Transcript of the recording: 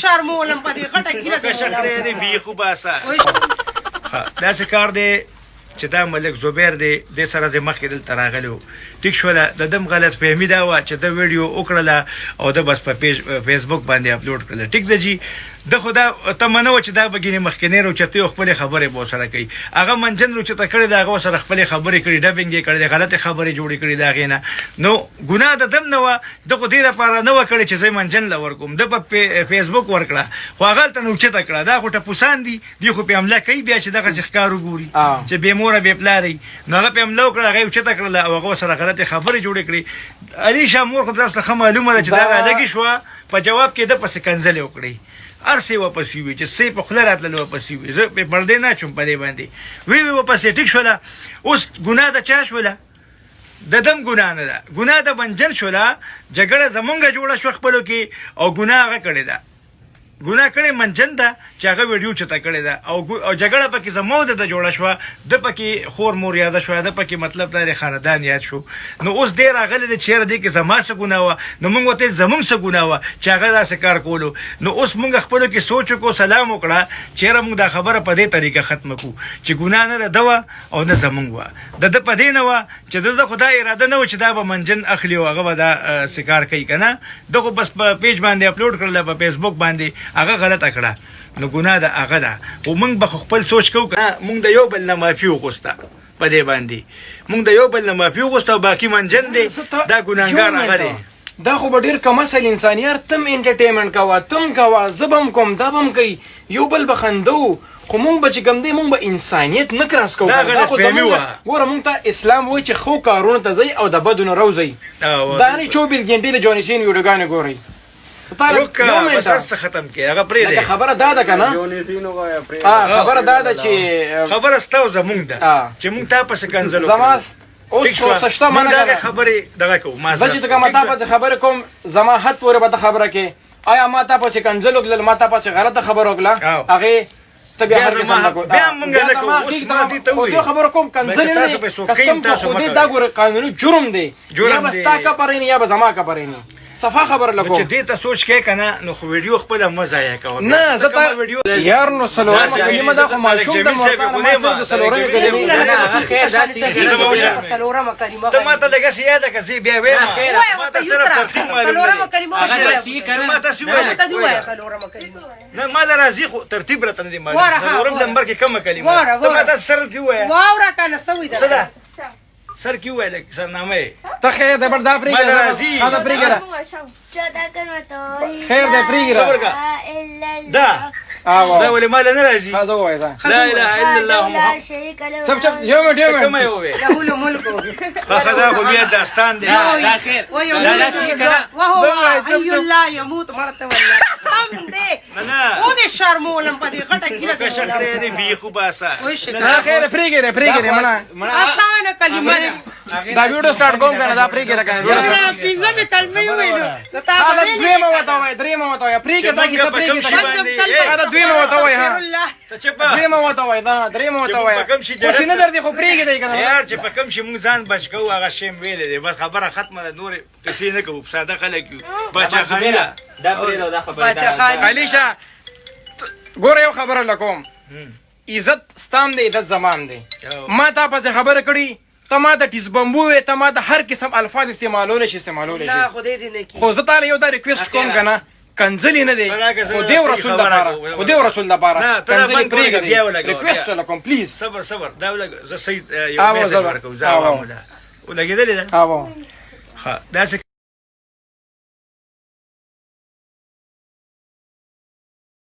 شرمولم په دې غټه ګیره که شکړې دې بیخو باسه داسې کار دی چې دا ملک زبیر دی د سره زه مخکې دلته راغلی و ټیک شوله د دم غلط فهمي دا وه چې د ویډیو وکړله او د بس په فیسبوک باندې اپلوډ کړله ټیک ده جي د خو دا تمه نه وه چې دا به ګینې مخکینی روچتې او خپلې خبرې به ورسره کوي هغه منجن روچته کړې ده هغه ورسره خپلې خبرې کړي ډبینګ یې کړی دی غلطې خبرې جوړې کړي د هغې نه نو ګناه د دم نه وه ده خو دې دپاره نه وه کړې چې زه منجن له ورکوم ده په فیسبوک ورکړه خو هغه هلته نه اوچته کړه دا خو ټپوسان دي دوی خو پې حمله کوي بیا چې دغسې ښکار وګوري چې بې موره بې پلاری نو هغه پې حمله وکړه هغه یې اوچته کړله او هغه ورسره غلطې خبرې جوړې کړي علي شاه مور خو تاسو ته ښه معلومه ده چې دا رالګې شوه په جواب کې ده پسې کنځلې وکړئ هر څه واپسې وي چې څه په خوله راتلل واپسې وي زه پې پردې نه اچوم په دې باندې وی واپسې ټیک شوله اوس ګناه د چا شوله د دم ګناه نه ده ګناه د منجن شوله جګړه زمونږه جوړه شوه خپلو کې او ګناه هغه کړې ده ګناه کړې منجن ده چې هغه ویډیو چته کړې ده او جګړه پکې زموږ د جوړه شوه د پکې خور مور یاده شوه د پکې مطلب د خاندان یاد شو نو اوس دی راغلی دی چېرې دی کې زما څه ګناه وه نو موږ ورته زموږ څه ګناه وه چې هغه داسې کار کولو نو اوس موږ خپلو کې سوچ وکړو سلام وکړه چېرې موږ دا خبره په دې طریقه ختمه کړو چې ګناه نه ده وه او نه زموږ وه د ده په دې نه وه چې د خو دا اراده نه وه چې دا به منجن اخلي او هغه به دا سکار کوي که نه ده خو بس په پیج باندې اپلوډ کړله په فیسبوک باندې هغه غلطه کړه نو ګناه د هغه ده خو موږ به خپل سوچ کوو که موږ د یو بل نه معافي وغوسته په دې باندې موږ د یو بل نه معافي وغوسته او باقي منجن دی دا ګناهګار هغه دی دا خو به ډېر کم اصل انسان یار تم انټرټینمنټ کوه تم کوه زه به هم کوم دا به هم کوي یو بل به خندو خو مونږ به چې کوم دی مونږ به انسانیت نه کراس کوو ګوره مونږ ته اسلام وایي چې ښو کارونو ته ځئ او د بدو نه روځئ دا نه 24 ګنټې د جانسین ویډیوګانې ګورئ ختم کې هغه پرېږدئ خبره دا ده که نه خبره دا ده چې خبره ستا او زمونږ ده چې مونږ تا پسې کنځلو زما اوس څه شته منه دغه خبرې دغه کوو زه چې که ما تا پسې خبرې کوم زما حد پورې به ته خبره کې آیا ما تا پسې کنځل وکړل ما تا پسې غلطه خبره وکړه هغې ته بیا هر قسم نه کوو بیا موږ نه کوو اوس ما دې ته ووایي خبره کوم کنځل نه قسم په خدای دا ګوره قانوني جرم دی یا به ستا کپریني یا به زما کپریني صفا خبر لکو چې دې ته سوچ کې کنه نو خو ویډیو خپل مزه ضایع کوه نه زه تا یار نو سلورمه کلمه دا خو ماشوم د مرتانه ما د سلورمه کلمه نه خیر داسې سلورمه کلمه ته ماته لږه سیاده که زه بیا وایم ما ته صرف ترتیب معلوم سلورمه کلمه ما ته سوې ته دی وای سلورمه کلمه نه ما له راځي خو ترتیب راته نه دی معلوم سلورم نمبر کې کومه کلمه ته ماته سر کې وای واوره کنه سوي ده سر کې وای لکه سرنامه ته خیر ده بردا پریګه دا پریګه خیر ده پریګه دا دا ولې مال نه راځي دا وای دا لا اله الا الله محمد چپ چپ یو منټ کومه یو وې له ملک خدا خو بیا داستان دی لا خیر لا شي کنه وهو اي الله يموت مرته والله هم دې نه او دې شرمولم په دې غټه ګیره که شکړې دې بیخو باسه دا خیر پریګه مړه اسانه کلمه دا ویډیو سٹارټ کوم کنه دا پریګه کنه پینځه می کلمه ویلو تا درېمه وته وای پریګه دا کیسه پریګه دا دویمه وته وای ها ته چپا درېمه وته وای دا درېمه وته وای چې نه درته خو پریګه دی کنه یار چې په کوم شي مونږ ځان بچ کوو هغه شیم ویلې دی بس خبره ختمه ده نور کسي نه کوو ساده خلک یو بچا خاني دا پرې دا خبره بچا خاني علیشا ګوره یو خبره لکوم عزت ستام دی عزت زمان دی ما تا پسې خبره کړي ته ما د ټیز بمبو وې ته ما د هر قسم الفاظ استعمالولی شي خو زه تاله یو دا ریکویسټ کوم که نه کنځلې نه دی خو دې رسول دپاره کنځلې پرېږدئ ریکویسټ لکوم پلیز صبر دا زه صحیح یو میسج ورکوم زه عوامو ده ولګېدلې ده ښه داسې